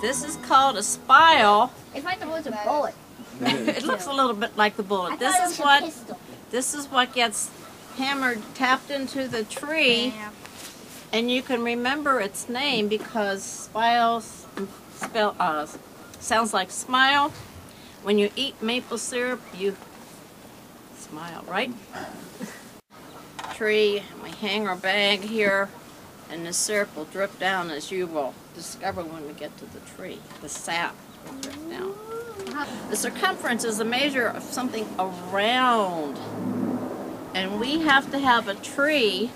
This is called a spile. If I thought it was a bullet. It looks a little bit like the bullet. This is what gets hammered, tapped into the tree, and you can remember its name because spiles sounds like smile. When you eat maple syrup, you smile, right? Tree, we hang our bag here, and the syrup will drip down, as you will discover when we get to the tree. The sap will drip down. The circumference is a measure of something around, and we have to have a tree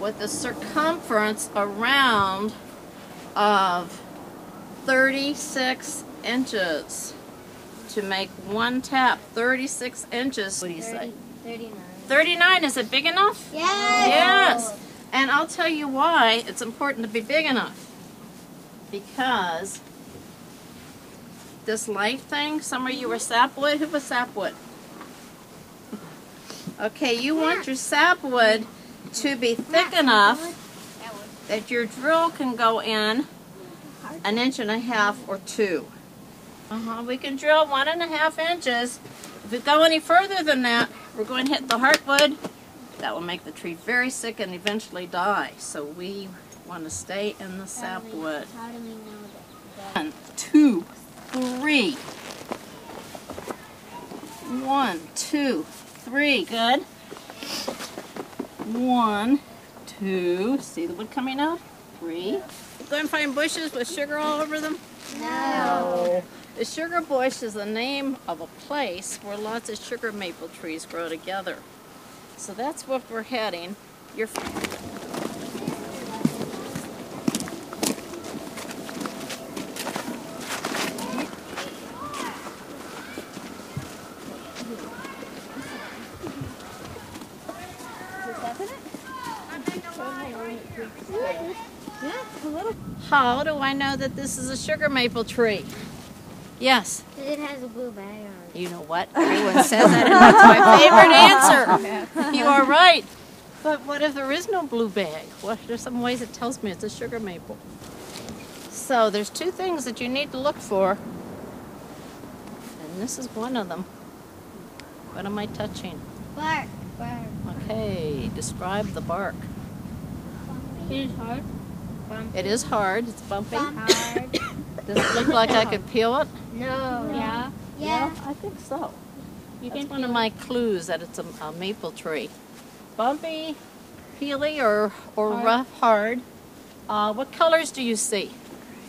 with a circumference around of 36 inches to make one tap. 36 inches. What do you say? 39. 39, is it big enough? Yes. Yes. And I'll tell you why it's important to be big enough. Because this light thing, some of you are sapwood. Who was sapwood? Okay, you want your sapwood to be thick enough that your drill can go in 1.5 or 2 inches. We can drill 1.5 inches. If we go any further than that, we're going to hit the heartwood. That will make the tree very sick and eventually die. So we want to stay in the sapwood. How do we know that? 1, 2, 3. 1, 2, 3. Good. 1, 2. See the wood coming out? 3. Go and find bushes with sugar all over them? No. The sugar bush is the name of a place where lots of sugar maple trees grow together. So that's where we're heading. You're How do I know that this is a sugar maple tree? Yes. It has a blue bag on it. You know what? Everyone says that, and that's my favorite answer. You are right. But what if there is no blue bag? What are some ways it tells me it's a sugar maple? So there's 2 things that you need to look for. And this is one of them. What am I touching? Bark. Bark. Okay, describe the bark. It is hard. Bumpy. It is hard. It's bumpy. Hard. Does it look like I could peel it? No. Yeah. Yeah, I think so. That's one of my clues that it's a maple tree. Bumpy, peely, or rough, hard. What colors do you see?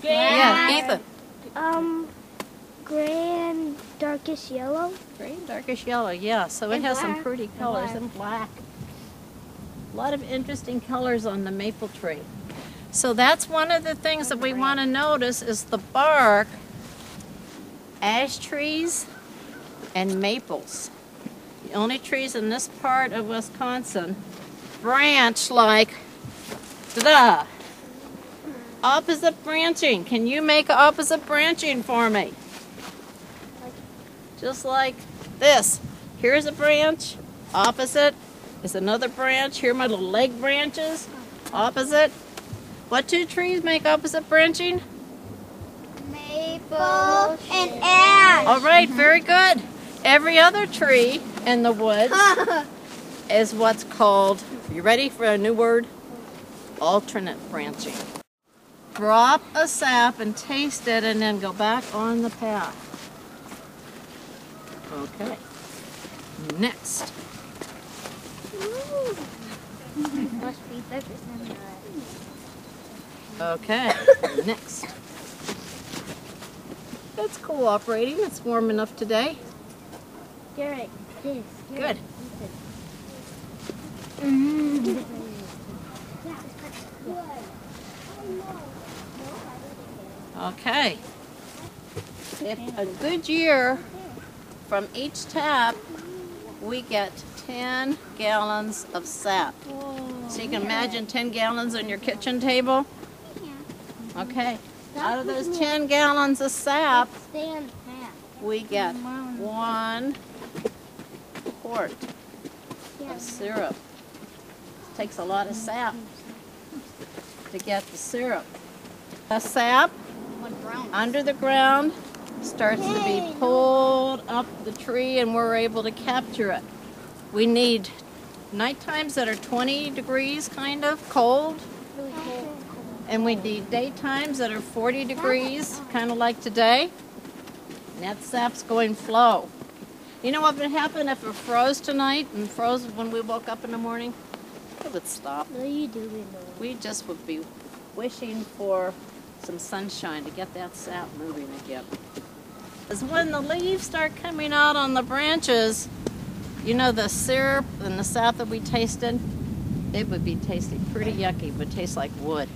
Gray. Yeah, Ethan. Gray and darkish yellow. Gray and darkish yellow, yeah. So it has some pretty colors. And black. A lot of interesting colors on the maple tree. So that's one of the things that we want to notice is the bark, ash trees, and maples. The only trees in this part of Wisconsin branch like, ta-da! Opposite branching. Can you make opposite branching for me? Just like this. Here's a branch. Opposite is another branch. Here are my little leg branches. Opposite. What 2 trees make opposite branching? Maple and ash. All right, very good. Every other tree in the woods is what's called, you ready for a new word? Alternate branching. Drop a sap and taste it and then go back on the path. Okay. Next. Must be thicker than that. Okay, next. It's cooperating. It's warm enough today. Garrett, this. Good. Okay. If a good year from each tap, we get 10 gallons of sap. So you can imagine 10 gallons on your kitchen table. Okay. Out of those 10 gallons of sap, we get 1 quart of syrup. It takes a lot of sap to get the syrup. The sap under the ground, starts to be pulled up the tree, and we're able to capture it. We need night times that are 20 degrees, kind of cold, and we need daytimes that are 40 degrees, kind of like today. And that sap's going flow. You know what would happen if it froze tonight and froze when we woke up in the morning? It would stop. No, you do know. We just would be wishing for some sunshine to get that sap moving again. Because when the leaves start coming out on the branches, you know, the syrup and the sap that we tasted, it would be tasting pretty yucky. It would taste like wood.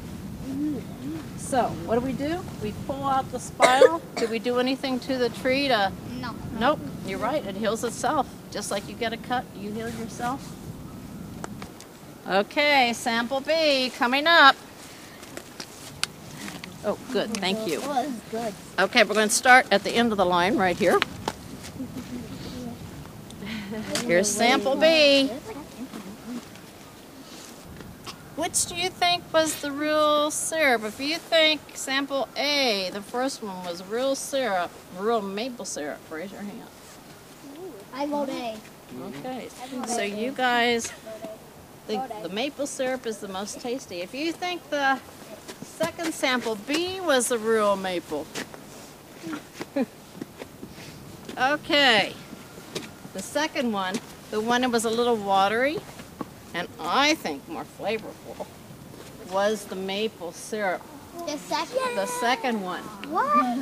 So, what do? We pull out the spiral. Do we do anything to the tree to... No. Nope, you're right. It heals itself. Just like you get a cut, you heal yourself. Okay, sample B coming up. Oh, good. Thank you. Oh, this is good. Okay, we're going to start at the end of the line right here. Here's sample B. Which do you think was the real syrup? If you think sample A, the first one, was real syrup, real maple syrup, raise your hand. I vote A. Okay, so you guys think the maple syrup is the most tasty. If you think the second sample B was the real maple. Okay, the second one, the one that was a little watery, and I think more flavorful, was the maple syrup. The second? The second one. What?